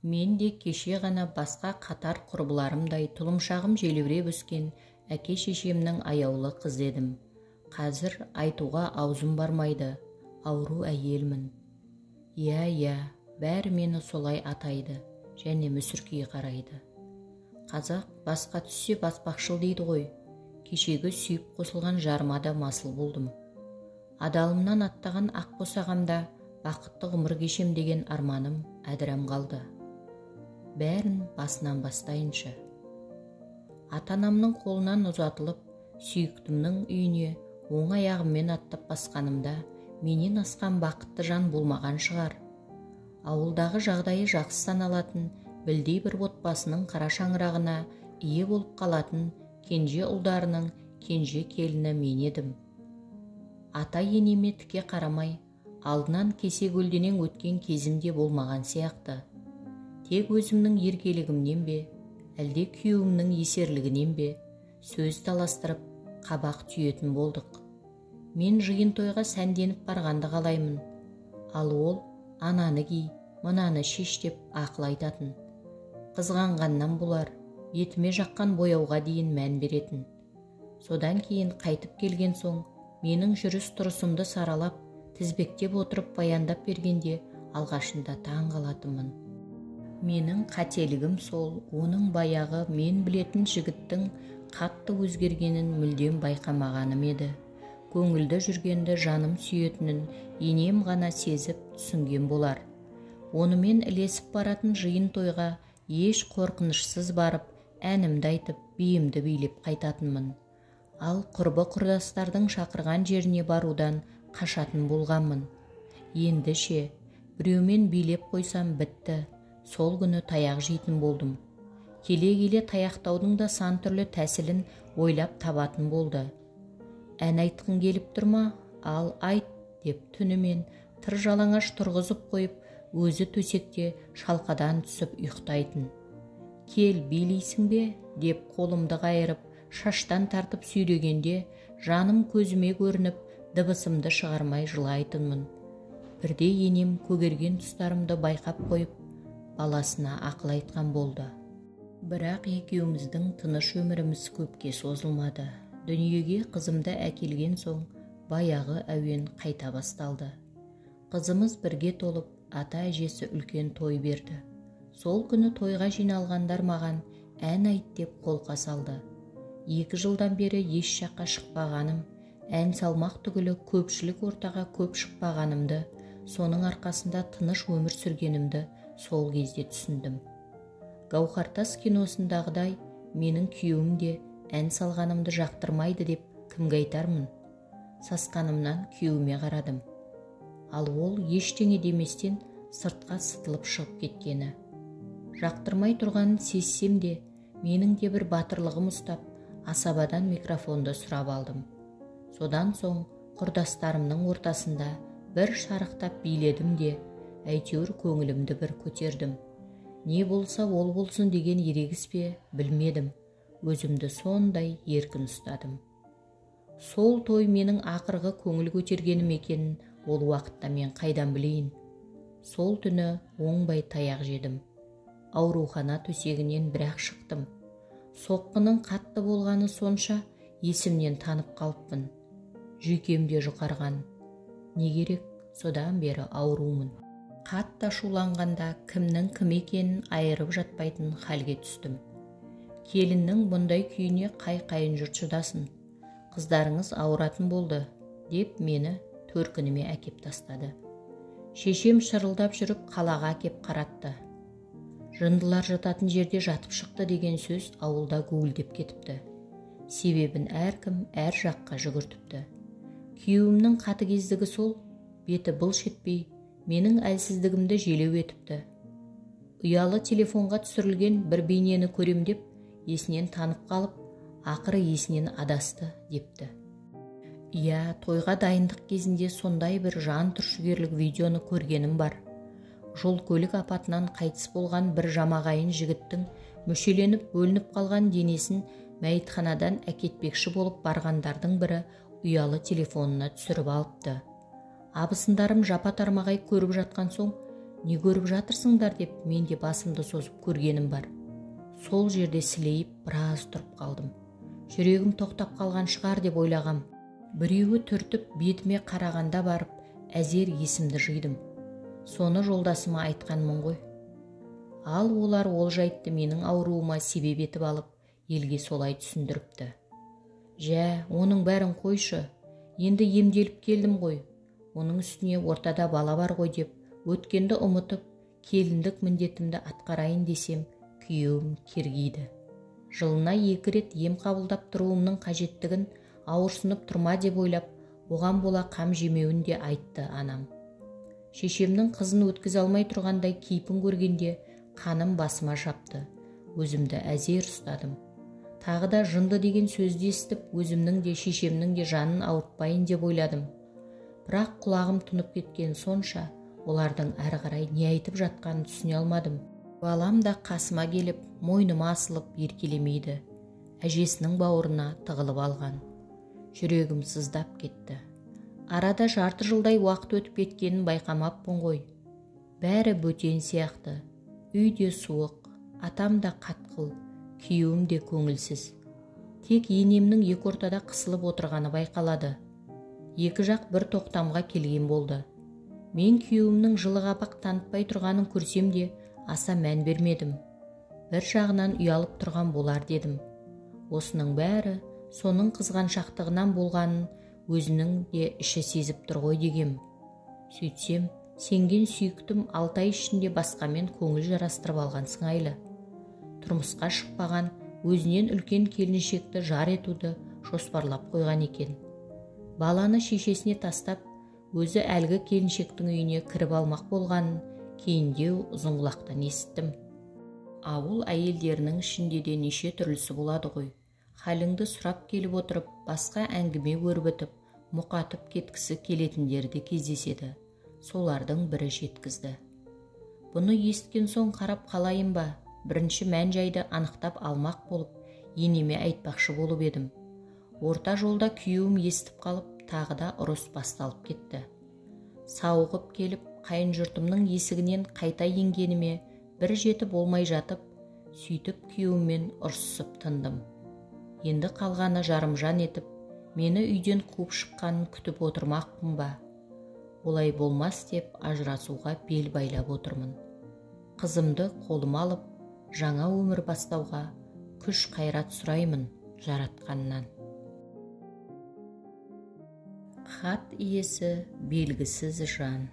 Мен де кеше ғана басқа қатар құрбыларымдай тұлымшағым желеуреп өскен әке-шешемнің аяулы қызы едім. Қазір айтуға аузым бармайды, ауру әйелмін. Иә, бәрі мені солай атайды және мүсіркей қарайды. Қазақ басқа түссе баспақшыл дейді ғой. Кешегі сүйіп қосылған жарыма да масыл болдым. Адалымнан аттаған ақ босағамда бақытты ғұмыр кешем деген арманым әдірем қалды. Бәрін басынан бастайыншы. Ата-анамның қолынан ұзатылып, сүйіктімнің үйіне оң аяғыммен аттап басқанымда менен асқан бақытты жан болмаған шығар. Ауылдағы жағдайы жақсы саналатын білдей бір отбасының қара шаңырағына ие болып қалатын кенже ұлдарының кенже келіні мен едім. Ата-енеме тіке қарамай, алдынан кесе көлденең өткен кезімде болмаған сияқты. Тек өзімнің еркелігімнен бе, әлде күйеуімнің есерлігінен бе, сөз таластырып, қабақ түйетін болдық. Мен жиын тойға сәнденіп барғанды қалаймын. Ал ол ананы ки, мынаны шеш деп ақыл айтатын. Қызғанғаннан болар, бетіме жаққан бояуға дейін мән беретін. Содан кейін қайтып келген соң, менің жүріс тұрысымды саралап, тізбектеп отырып баяндап бергенде алғашында таң қалатынмын. Менің қателігім сол, оның баяғы мен білетін жігіттің қатты өзгергенін мүлдем байқамағаным еді. Көңілді жүргенді жаным сүйетінін енем ғана сезіп түсінген болар. Онымен ілесіп баратын жиын тойға еш қорқынышсыз барып, әнімді айтып, биімді билеп қайтатынмын. Ал құрбы құрдастардың шақырған жеріне барудан қашатын болғанмын. Енді ше, біреумен билеп қойсам бітті, сол күні таяқ жейтін болдым. Келе-келе таяқтаудың да сан түрлі тәсілін ойлап табатын болды. Ән айтқың келіп тұрма, ал айт, деп түнімен тыр жалаңаш тұрғызып қойып, өзі төсекте шалқадан түсіп ұйықтайтын. Кел, билейсің бе, деп қолымды қайырып, шаштан тартып сүйрегенде, жаным көзіме көрініп, дыбысымды шығармай жылайтынмын. Бірде енем көгерген тұстарымды байқап қойып, баласына ақыл айтқан болды. Бірақ екеуміздің тыныш өміріміз көпке созылмады. Дүниеге қызымды әкелген соң, баяғы әуен қайта басталды. Қызымыз бірге толып, ата-әжесі үлкен той берді. Сол күні тойға жиналғандар маған ән айт деп қолқа салды. 2 жылдан бері еш жаққа шықпағаным, ән салмақ түгілі көпшілік ортаға көп шықпағанымды, соның арқасында тыныш өмір сүргенімді сол кезде түсіндім. Гауһартас киносындағыдай, менің күйеуім де ән салғанымды жақтырмайды деп кімге айтармын? Сасқанымнан күйеуіме қарадым. Ал ол ештеңе деместен сыртқа сытылып шығып кеткені. Жақтырмай тұрғанын сезсем де, менің де бір батырлығым ұстап, асабадан микрофонды сұрап алдым. Содан соң құрдастарымның ортасында бір шарықтап биледім де, әйтеуір көңілімді бір көтердім. Не болса ол болсын деген ерегіс пе, білмедім. Өзімді сондай еркін ұстадым. Сол той менің ақырғы көңіл көтергенім екенін ол уақытта мен қайдан білейін. Сол түні оңбай таяқ жедім. Аурухана төсегінен бірақ шықтым. Соққының қатты болғаны сонша есімнен танып қалыппын. Жүйкемде жұқарған. Не керек, содан бері аурумын. Қатты ашуланғанда кімнің кім екенін айырып жатпайтын халге түстім. Келіннің бұндай күйіне қай-қайын жұрт шыдасын. Қыздарыңыз ауыратын болды, деп мені төркініме әкеп тастады. Шешем шырылдап жүріп қалаға әкеп қаратты. Жындылар жататын жерде жатып шықты деген сөз ауылда гуілдеп кетіпті. Себебін әркім әр жаққа жүгіртіпті. Күйеуімнің қатыгездігі сол, беті былш етпей, менің әлсіздігімді желеу етіпті. Ұялы телефонға түсірілген бір бейнені көрем деп, есінен танып қалып, ақыры есінен адасты, депті. Иә, тойға дайындық кезінде сондай бір жан түршігерлік видеоны көргенім бар. Жол көлік апатынан қайтыс болған бір жамағайын жігіттің мүшеленіп бөлініп қалған денесін мәйітханадан әкетпекші болып барғандардың бірі ұялы телефонына түсіріп алыпты. Абысындарым жапа-тармағай көріп жатқан соң, Не көріп жатырсыңдар деп мен де басымды созып көргенім бар. Сол жерде сілейіп біраз тұрып қалдым. Жүрегім тоқтап қалған шығар деп ойлағам. Біреуі түртіп бетіме қарағанда барып, әзер есімді жидым. Соны жолдасыма айтқанмын ғой. Ал олар ол жайтты менің ауруыма себеп етіп алып, елге солай түсіндіріпті. Жә, оның бәрін қойшы, енді емделіп келдім ғой. Оның үстіне ортада бала бар ғой деп, өткенді ұмытып, келіндік міндетімді атқарайын десем, күйеуім кергиді. Жылына 2 рет ем қабылдап тұруымның қажеттігін ауырсынып тұрма деп ойлап, оған бола қам жемеуін де айтты анам. Шешемнің қызын өткізе алмай тұрғандай кейпін көргенде қаным басыма шапты. Өзімді әзер ұстадым. Тағы да жынды деген сөзді естіп, өзімнің де шешемнің де жанын ауыртпайын деп ойладым. Бірақ құлағым тұнып кеткен сонша, олардың әрі қарай не айтып жатқанын түсіне алмадым. Балам да қасыма келіп, мойныма асылып еркелемейді. Әжесінің бауырына тығылып алған. Жүрегім сыздап кетті. Арада жарты жылдай уақыт өтіп кеткенін байқамаппын ғой. Бәрі бөтен сияқты. Үйде суық, атам да қатқыл, күйеуім де көңілсіз. Тек енемнің екі ортада қысылып отырғаны байқалады. Екі жақ бір тоқтамға келген болды. Мен күйеуімнің жылы қабақ танытпай тұрғанын көрсем де аса мән бермедім. Бір жағынан ұялып тұрған болар дедім. Осының бәрі соның қызғаншақтығынан болғанын өзінің де іші сезіп тұр ғой дегем. Сөйтсем, сенген сүйіктім 6 ай ішінде басқамен көңіл жарастырып алған сыңайлы. Тұрмысқа шықпаған, өзінен үлкен келіншекті жар етуді жоспарлап қойған екен. Баланы шешесіне тастап, өзі әлгі келіншектің үйіне кіріп алмақ болғанын кейіндеу ұзынқұлақтан естіттім. Ауыл әйелдерінің ішінде де неше түрлісі болады ғой. Халіңді сұрап келіп отырып, басқа әңгіме өрбітіп, мұқатып кеткісі келетіндер де кездеседі. Солардың бірі жеткізді. Бұны есткен соң қарап қалайын ба, бірінші мән жайды анықтап алмақ болып, енеме айтпақшы болып едім. Орта жолда күйеуім естіп қалып, тағы да ұрыс басталып кетті. Сауығып келіп, қайын жұртымның есігінен қайта енгеніме бір жеті болмай жатып, сөйтіп күйеуіммен ұрсысып тындым. Енді қалғаны жарымжан етіп, мені үйден қуып шыққанын күтіп отырмақпын ба? Олай болмас деп ажырасуға бел байлап отырмын. Қызымды қолыма алып, жаңа өмір бастауға күш қайрат сұраймын жаратқаннан. Хат иесі белгісіз жан.